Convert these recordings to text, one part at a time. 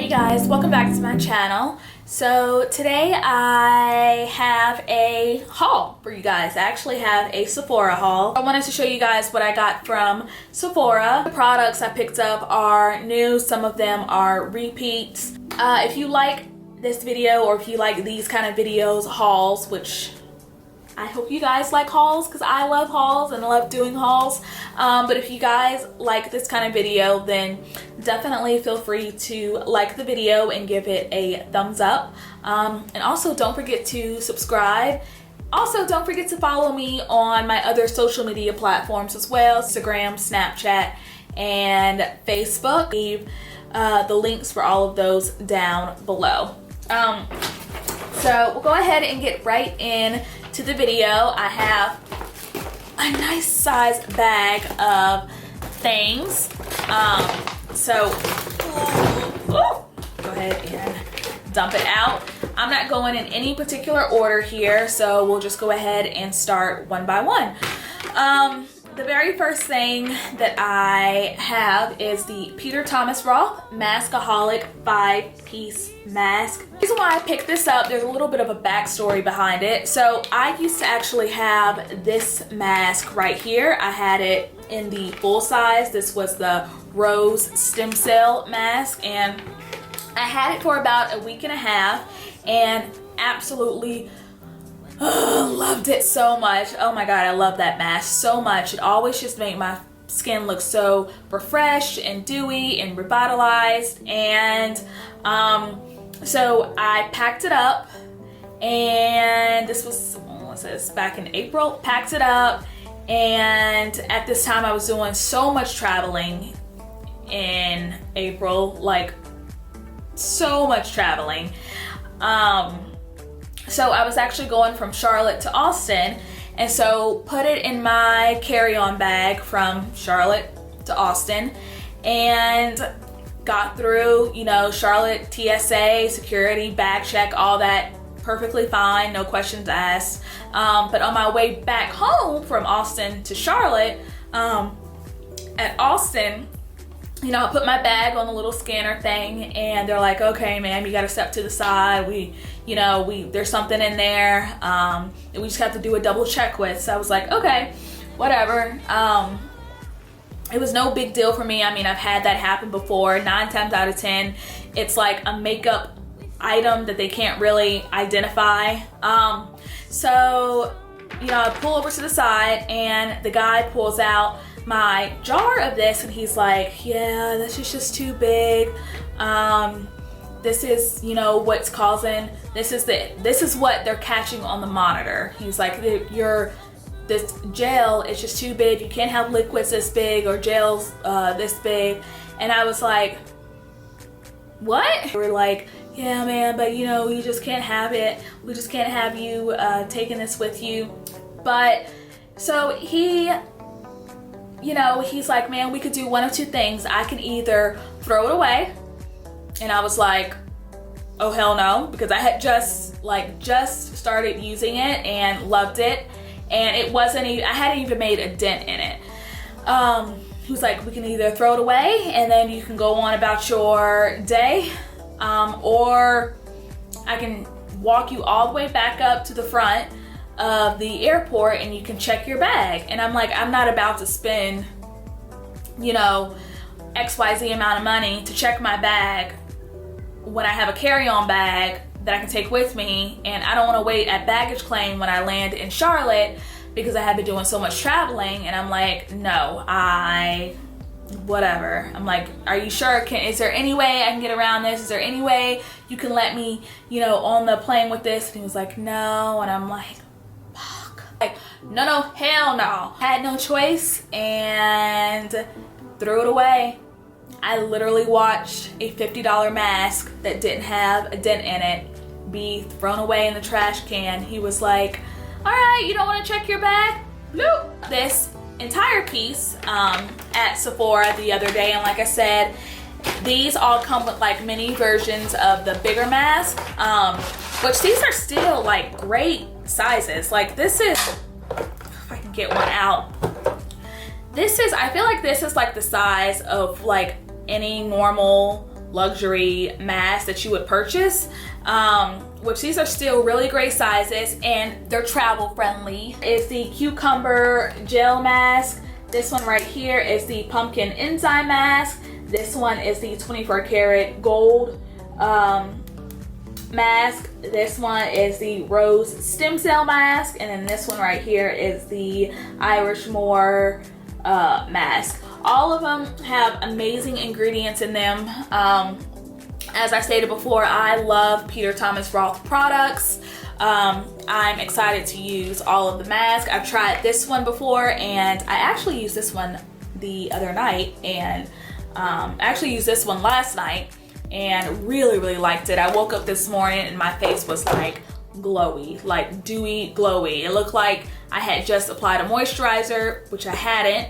Alright you guys, welcome back to my channel. So today I have a haul for you guys. I actually have a Sephora haul. I wanted to show you guys what I got from Sephora. The products I picked up are new, some of them are repeats. If you like this video or if you like these kind of videos, hauls, which I hope you guys like hauls because I love hauls and I love doing hauls. But if you guys like this kind of video, then definitely feel free to like the video and give it a thumbs up. And also don't forget to subscribe. Also don't forget to follow me on my other social media platforms as well, Instagram, Snapchat, and Facebook. Leave the links for all of those down below. So we'll go ahead and get right in to the video. I have a nice size bag of things. Go ahead and dump it out. I'm not going in any particular order here, so we'll just go ahead and start one by one. The very first thing that I have is the Peter Thomas Roth Maskaholic 5-piece mask. The reason why I picked this up, there's a little bit of a backstory behind it. So I used to actually have this mask right here. I had it in the full size. This was the Rose Stem Cell mask, and I had it for about a week and a half and absolutely loved it so much. Oh my god, I love that mask so much. It always just made my skin look so refreshed and dewy and revitalized. And so I packed it up, and this was, what's this, back in April. Packed it up, and at this time I was doing so much traveling in April, like so much traveling. So I was actually going from Charlotte to Austin, and so put it in my carry-on bag from Charlotte to Austin and got through, you know, Charlotte TSA, security, bag check, all that perfectly fine, no questions asked. But on my way back home from Austin to Charlotte, at Austin, you know, I put my bag on the little scanner thing, and they're like, okay, ma'am, you gotta step to the side. There's something in there. We just have to do a double check with. So I was like, okay, whatever. It was no big deal for me. I mean, I've had that happen before. 9 times out of 10, it's like a makeup item that they can't really identify. So, you know, I pull over to the side, and the guy pulls out my jar of this, and he's like, yeah, this is just too big. This is, you know, what's causing, this is what they're catching on the monitor. He's like, this gel is just too big. You can't have liquids this big or gels this big. And I was like, what? They were like, yeah, man, but you know, we just can't have it. We just can't have you taking this with you. But so he, you know, he's like, man, we could do one of two things. I can either throw it away. And I was like, oh hell no, because I had just started using it and loved it, and it wasn't even, I hadn't even made a dent in it. He was like, we can either throw it away and then you can go on about your day, or I can walk you all the way back up to the front of the airport and you can check your bag. And I'm like, I'm not about to spend, you know, XYZ amount of money to check my bag when I have a carry-on bag that I can take with me, and I don't want to wait at baggage claim when I land in Charlotte because I have been doing so much traveling. And I'm like, no, whatever. I'm like, are you sure? Is there any way I can get around this? Is there any way you can let me, you know, on the plane with this? And he was like, no. And I'm like, fuck. Like, no, hell no. Had no choice and threw it away. I literally watched a $50 mask that didn't have a dent in it be thrown away in the trash can. He was like, all right, you don't want to check your bag? Nope. This entire piece at Sephora the other day, and like I said, these all come with like mini versions of the bigger mask, which these are still like great sizes. Like this is, if I can get one out, this is, I feel like this is like the size of like any normal luxury masks that you would purchase, which these are still really great sizes and they're travel friendly. It's the cucumber gel mask. This one right here is the pumpkin enzyme mask. This one is the 24 karat gold mask. This one is the rose stem cell mask, and then this one right here is the Irish Moor mask. All of them have amazing ingredients in them. As I stated before, I love Peter Thomas Roth products. I'm excited to use all of the masks. I've tried this one before, and I actually used this one the other night, and I actually used this one last night and really liked it. I woke up this morning and my face was like glowy, like dewy glowy. It looked like I had just applied a moisturizer, which I hadn't.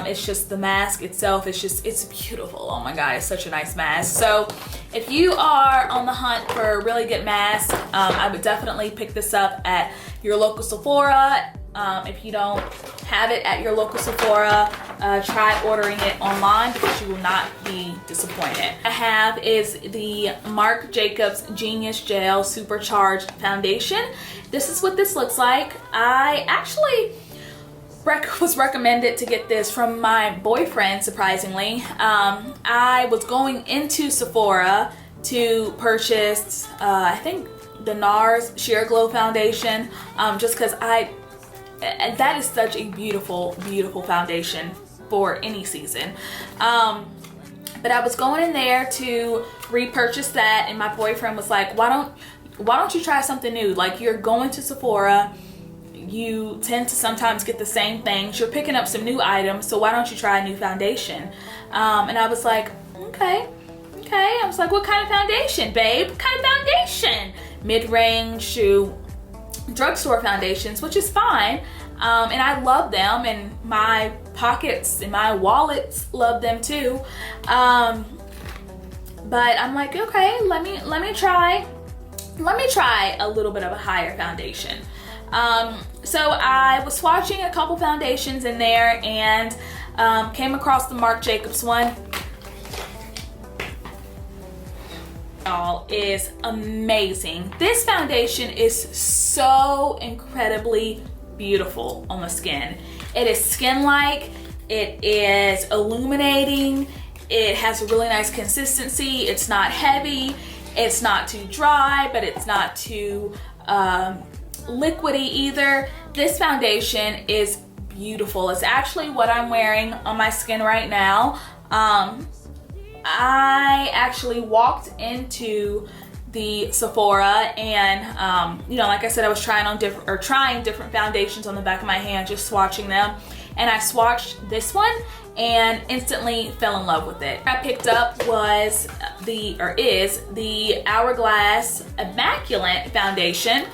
It's just the mask itself, it's beautiful. Oh my god, it's such a nice mask. So if you are on the hunt for a really good mask, I would definitely pick this up at your local Sephora. If you don't have it at your local Sephora, try ordering it online because you will not be disappointed. I have is the Marc Jacobs Genius Gel Supercharged Foundation. This is what this looks like. I actually was recommended to get this from my boyfriend, surprisingly. I was going into Sephora to purchase, I think, the NARS Sheer Glow Foundation, just because that is such a beautiful foundation for any season. But I was going in there to repurchase that, and my boyfriend was like, why don't you try something new? Like, you're going to Sephora, you tend to sometimes get the same things, you're picking up some new items, so why don't you try a new foundation? And I was like, okay. I was like, what kind of foundation, babe? What kind of foundation? Mid-range to drugstore foundations, which is fine. And I love them, and my pockets and my wallets love them too. But I'm like, okay, let me try a little bit of a higher foundation. So I was swatching a couple foundations in there and came across the Marc Jacobs one. Is amazing. This foundation is so incredibly beautiful on the skin. It is skin-like, it is illuminating, it has a really nice consistency, it's not heavy, it's not too dry, but it's not too liquidy either. This foundation is beautiful. It's actually what I'm wearing on my skin right now. I actually walked into the Sephora and like I said, I was trying different foundations on the back of my hand, just swatching them, and I swatched this one and instantly fell in love with it. What I picked up is the Hourglass Immaculate Foundation.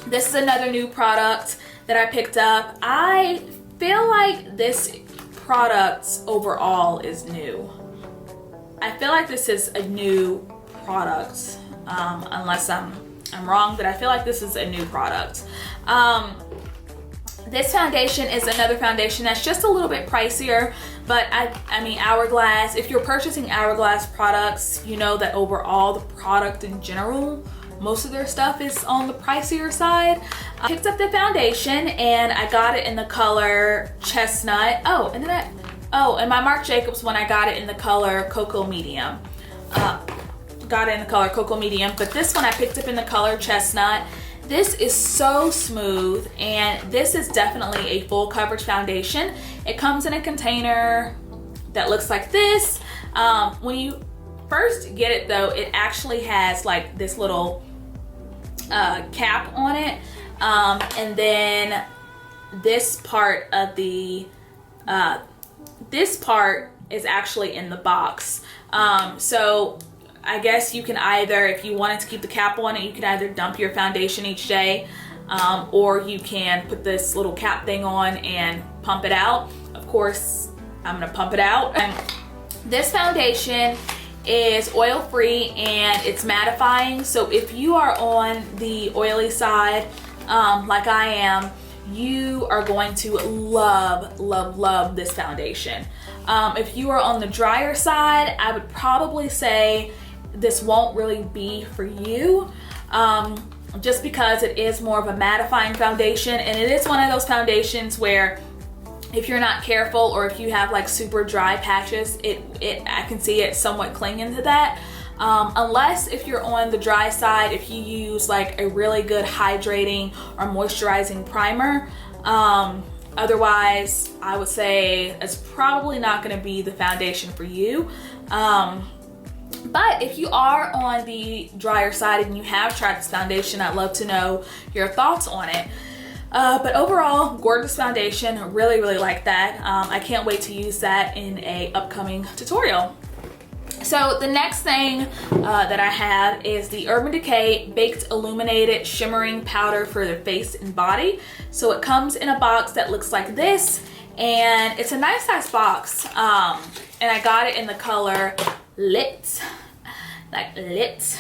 This is another new product that I picked up. I feel like this product overall is new. I feel like this is a new product, unless I'm wrong, but I feel like this is a new product. This foundation is another foundation that's just a little bit pricier, but I mean, Hourglass, if you're purchasing Hourglass products, you know that overall the product in general, most of their stuff is on the pricier side. I picked up the foundation and I got it in the color Chestnut. And my Marc Jacobs one, I got it in the color Cocoa Medium. But this one I picked up in the color Chestnut. This is so smooth, and this is definitely a full coverage foundation. It comes in a container that looks like this. When you first get it though, it actually has like this little cap on it, and then this part of the this part is actually in the box. So I guess you can either, if you wanted to keep the cap on it, you can either dump your foundation each day, or you can put this little cap thing on and pump it out. Of course, I'm gonna pump it out. And this foundation is oil-free and it's mattifying. So if you are on the oily side, like I am, you are going to love, love, love this foundation. If you are on the drier side, I would probably say this won't really be for you, just because it is more of a mattifying foundation, and it is one of those foundations where if you're not careful, or if you have like super dry patches, I can see it somewhat clinging to that. Unless if you're on the dry side, if you use like a really good hydrating or moisturizing primer. Otherwise, I would say it's probably not going to be the foundation for you. But if you are on the drier side and you have tried this foundation, I'd love to know your thoughts on it. But overall, gorgeous foundation. Really, really like that. I can't wait to use that in a upcoming tutorial. So the next thing that I have is the Urban Decay Baked Illuminated Shimmering Powder for the face and body. So it comes in a box that looks like this, and it's a nice size box. And I got it in the color Lit, like Lit.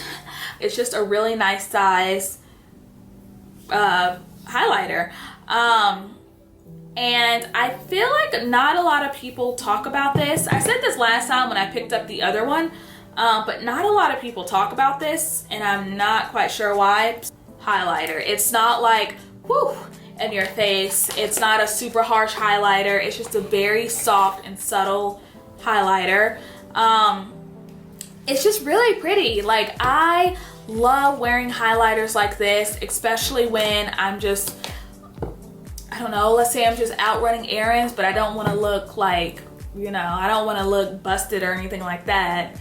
It's just a really nice size highlighter. And I feel like not a lot of people talk about this. I said this last time when I picked up the other one, but not a lot of people talk about this, and I'm not quite sure why. Highlighter. It's not like, whoo, in your face. It's not a super harsh highlighter. It's just a very soft and subtle highlighter. It's just really pretty. Like, I love wearing highlighters like this, especially when I'm just, I don't know, let's say I'm just out running errands, but I don't want to look like, you know, I don't want to look busted or anything like that.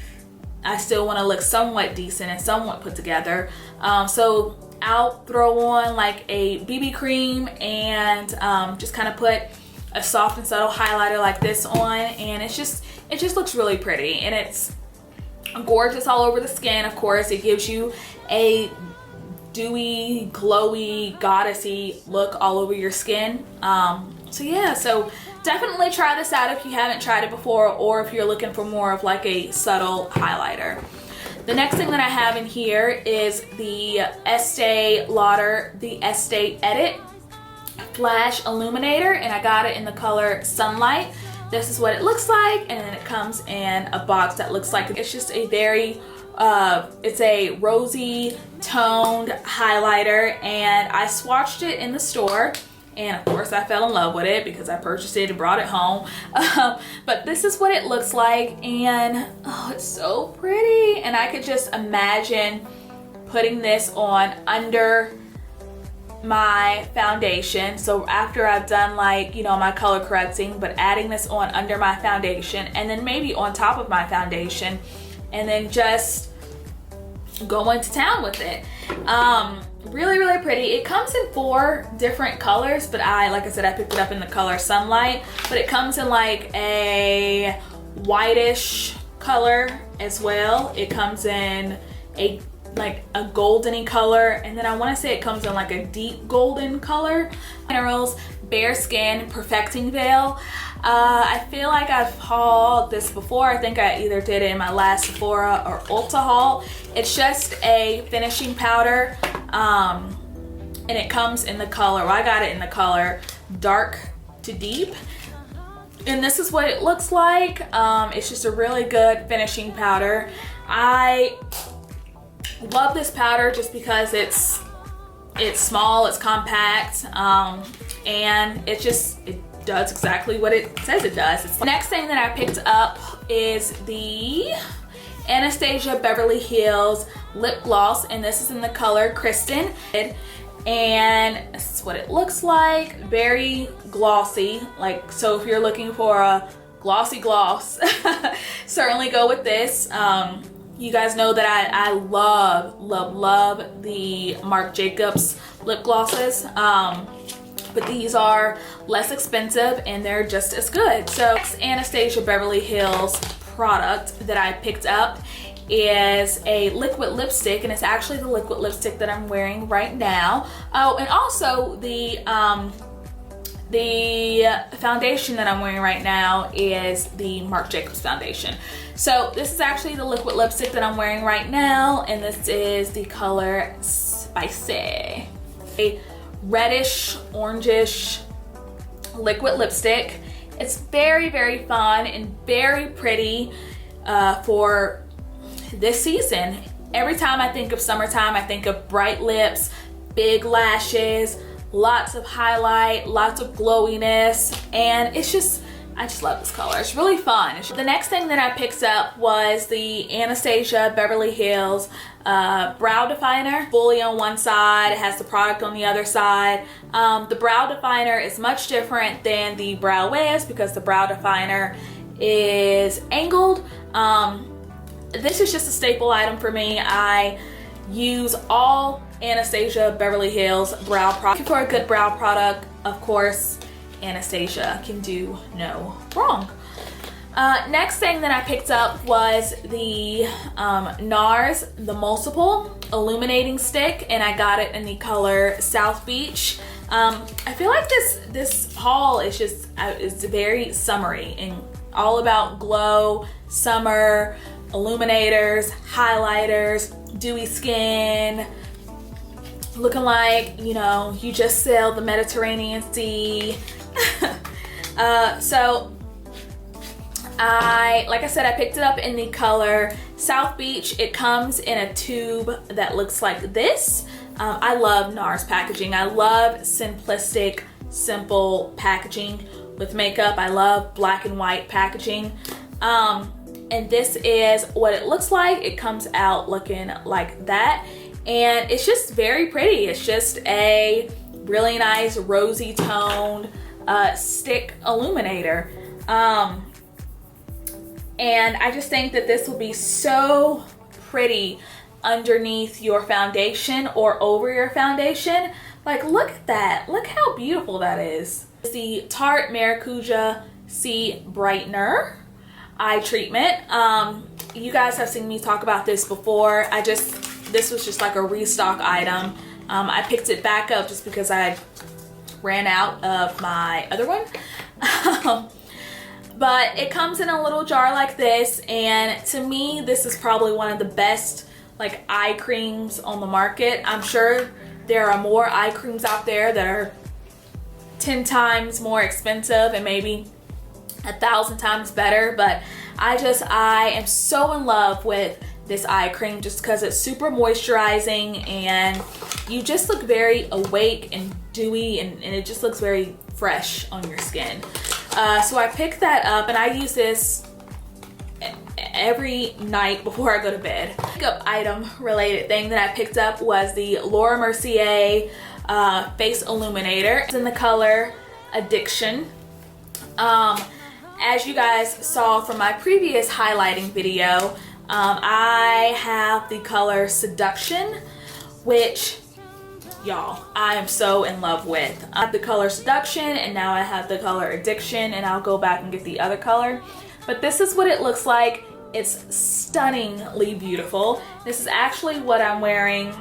I still want to look somewhat decent and somewhat put together. So I'll throw on like a BB cream and just kind of put a soft and subtle highlighter like this on, and it just looks really pretty, and it's gorgeous all over the skin. Of course, it gives you a dewy, glowy, goddessy look all over your skin. So yeah, so definitely try this out if you haven't tried it before, or if you're looking for more of like a subtle highlighter. The next thing that I have in here is the Estee Lauder, the Estee Edit Flash Illuminator, and I got it in the color Sunlight. This is what it looks like, and then it comes in a box that looks like, it's just a very it's a rosy toned highlighter, and I swatched it in the store, and of course I fell in love with it because I purchased it and brought it home. But this is what it looks like, and oh, it's so pretty, and I could just imagine putting this on under my foundation. So after I've done, like, you know, my color correcting, but adding this on under my foundation, and then maybe on top of my foundation, and then just going to town with it. Really, really pretty. It comes in 4 different colors, but like I said, I picked it up in the color Sunlight, but it comes in like a whitish color as well. It comes in a goldeny color, and then I want to say it comes in like a deep golden color. Minerals Bare Skin Perfecting Veil. I feel like I've hauled this before. I think I either did it in my last Sephora or Ulta haul. It's just a finishing powder, and it comes in the color, well, I got it in the color Dark to Deep, and this is what it looks like. It's just a really good finishing powder. I love this powder just because it's small, it's compact, and it does exactly what it says it does. The next thing that I picked up is the Anastasia Beverly Hills lip gloss, and this is in the color Kristen, and this is what it looks like. Very glossy, like, so if you're looking for a glossy gloss, certainly go with this. You guys know that I love the Marc Jacobs lip glosses, but these are less expensive and they're just as good. So Anastasia Beverly Hills product that I picked up is a liquid lipstick, and it's actually the liquid lipstick that I'm wearing right now. Oh, and also the foundation that I'm wearing right now is the Marc Jacobs foundation. So this is actually the liquid lipstick that I'm wearing right now, and this is the color Spicy. A reddish, orangish liquid lipstick. It's very, very fun and very pretty for this season. Every time I think of summertime, I think of bright lips, big lashes, lots of highlight, lots of glowiness, and it's just, I just love this color. It's really fun. The next thing that I picked up was the Anastasia Beverly Hills brow definer. Fully on one side, it has the product on the other side. The brow definer is much different than the brow wiz because the brow definer is angled. This is just a staple item for me. I use all Anastasia Beverly Hills brow product. For a good brow product, of course, Anastasia can do no wrong. Next thing that I picked up was the NARS, the Multiple Illuminating Stick, and I got it in the color South Beach. I feel like this haul is just it's very summery and all about glow, summer, illuminators, highlighters, dewy skin, looking like, you know, you just sailed the Mediterranean Sea. So like I said, I picked it up in the color South Beach. It comes in a tube that looks like this. I love NARS packaging. I love simplistic, simple packaging with makeup. I love black and white packaging. And this is what it looks like. It comes out looking like that. And it's just very pretty. It's just a really nice rosy toned stick illuminator. And I just think that this will be so pretty underneath your foundation or over your foundation. Like, look at that. Look how beautiful that is. It's the Tarte Maracuja Sea Brightener eye treatment. You guys have seen me talk about this before. This was just like a restock item. I picked it back up just because I ran out of my other one. But it comes in a little jar like this, and to me, this is probably one of the best like eye creams on the market. I'm sure there are more eye creams out there that are 10 times more expensive and maybe 1,000 times better, but I am so in love with this eye cream just because it's super moisturizing and you just look very awake and dewy, and it just looks very fresh on your skin. So I picked that up and I use this every night before I go to bed. Makeup item related thing that I picked up was the Laura Mercier face illuminator. It's in the color Addiction. As you guys saw from my previous highlighting video, I have the color Seduction, which, y'all, I am so in love with. I have the color Seduction and now I have the color Addiction, and I'll go back and get the other color. But this is what it looks like. It's stunningly beautiful. This is actually what I'm wearing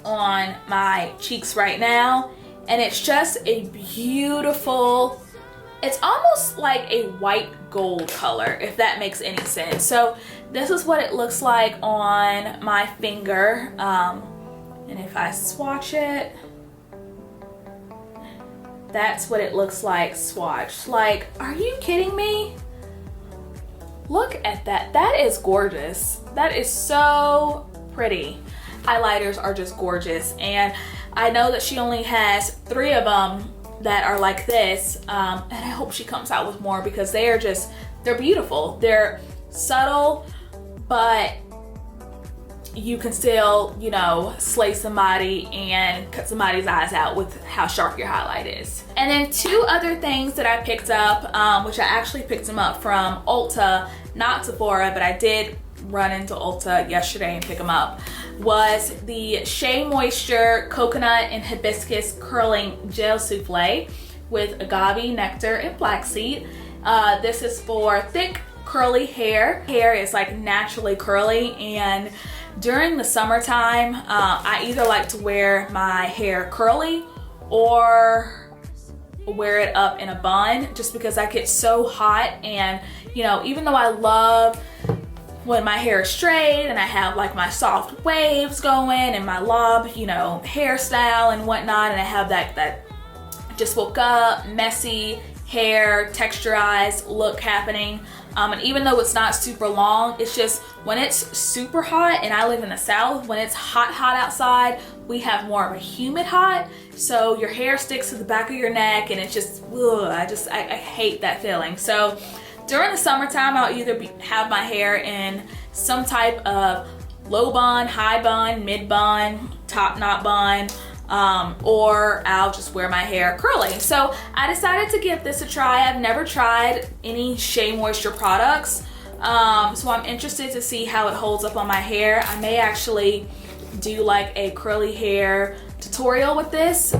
on my cheeks right now, and it's just a beautiful, it's almost like a white gold color, if that makes any sense. So this is what it looks like on my finger. And if I swatch it, that's what it looks like swatched. Like, are you kidding me? Look at that. That is gorgeous. That is so pretty. Highlighters are just gorgeous. And I know that she only has 3 of them that are like this. And I hope she comes out with more because they're beautiful. They're subtle, but you can still, you know, slay somebody and cut somebody's eyes out with how sharp your highlight is. And then 2 other things that I picked up, which I actually picked them up from Ulta, not Sephora, but I did run into Ulta yesterday and pick them up, was the Shea Moisture Coconut and Hibiscus Curling Gel Souffle with agave nectar and flaxseed. This is for thick, curly hair. Hair is like naturally curly, and during the summertime, I either like to wear my hair curly or wear it up in a bun just because I get so hot. And you know, even though I love when my hair is straight and I have like my soft waves going and my lob, you know, hairstyle and whatnot, and I have that just woke up, messy hair, texturized look happening. And even though it's not super long, it's just when it's super hot, and I live in the South, when it's hot outside, we have more of a humid hot. So your hair sticks to the back of your neck and it's just, ugh, I hate that feeling. So during the summertime, I'll either have my hair in some type of low bun, high bun, mid bun, top knot bun, or I'll just wear my hair curly. So I decided to give this a try. I've never tried any Shea Moisture products, so I'm interested to see how it holds up on my hair. I may actually do like a curly hair tutorial with this,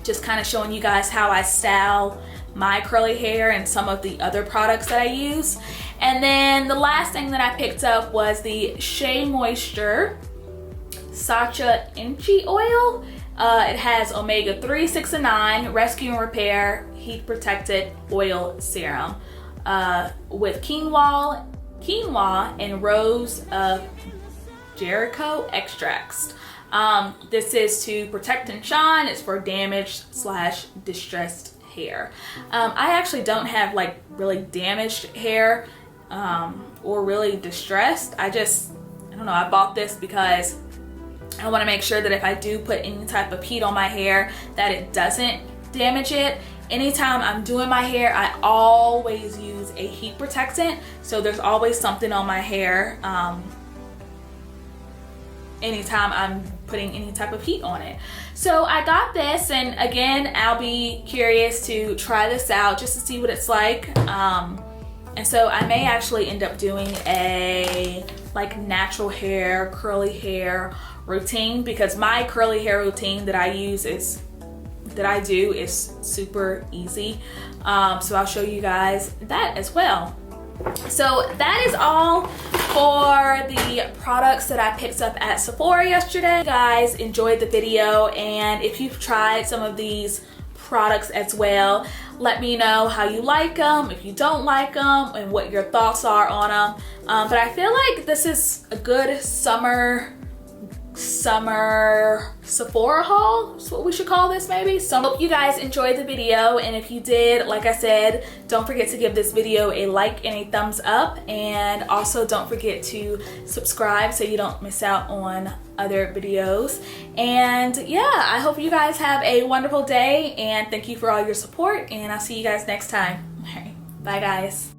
just kind of showing you guys how I style my curly hair and some of the other products that I use. And then the last thing that I picked up was the Shea Moisture xoxo-Britt oil. It has omega-3, 6, and 9 rescue and repair heat protected oil serum with quinoa and rose of Jericho extracts. This is to protect and shine. It's for damaged/distressed hair. I actually don't have like really damaged hair or really distressed. I don't know, I bought this because I want to make sure that if I do put any type of heat on my hair, that it doesn't damage it. Anytime I'm doing my hair, I always use a heat protectant, so there's always something on my hair anytime I'm putting any type of heat on it. So I got this, and again, I'll be curious to try this out just to see what it's like. And so I may actually end up doing a like natural hair, curly hair routine, because my curly hair routine that I do is super easy. So I'll show you guys that as well. So that is all for the products that I picked up at Sephora yesterday. If you guys enjoyed the video, and if you've tried some of these products as well, let me know how you like them, if you don't like them, and what your thoughts are on them. But I feel like this is a good summer Sephora haul. That's what we should call this, maybe. So I hope you guys enjoyed the video, and if you did, like I said, don't forget to give this video a like and a thumbs up, and also don't forget to subscribe so you don't miss out on other videos. And yeah, I hope you guys have a wonderful day, and thank you for all your support, and I'll see you guys next time. All right, bye guys.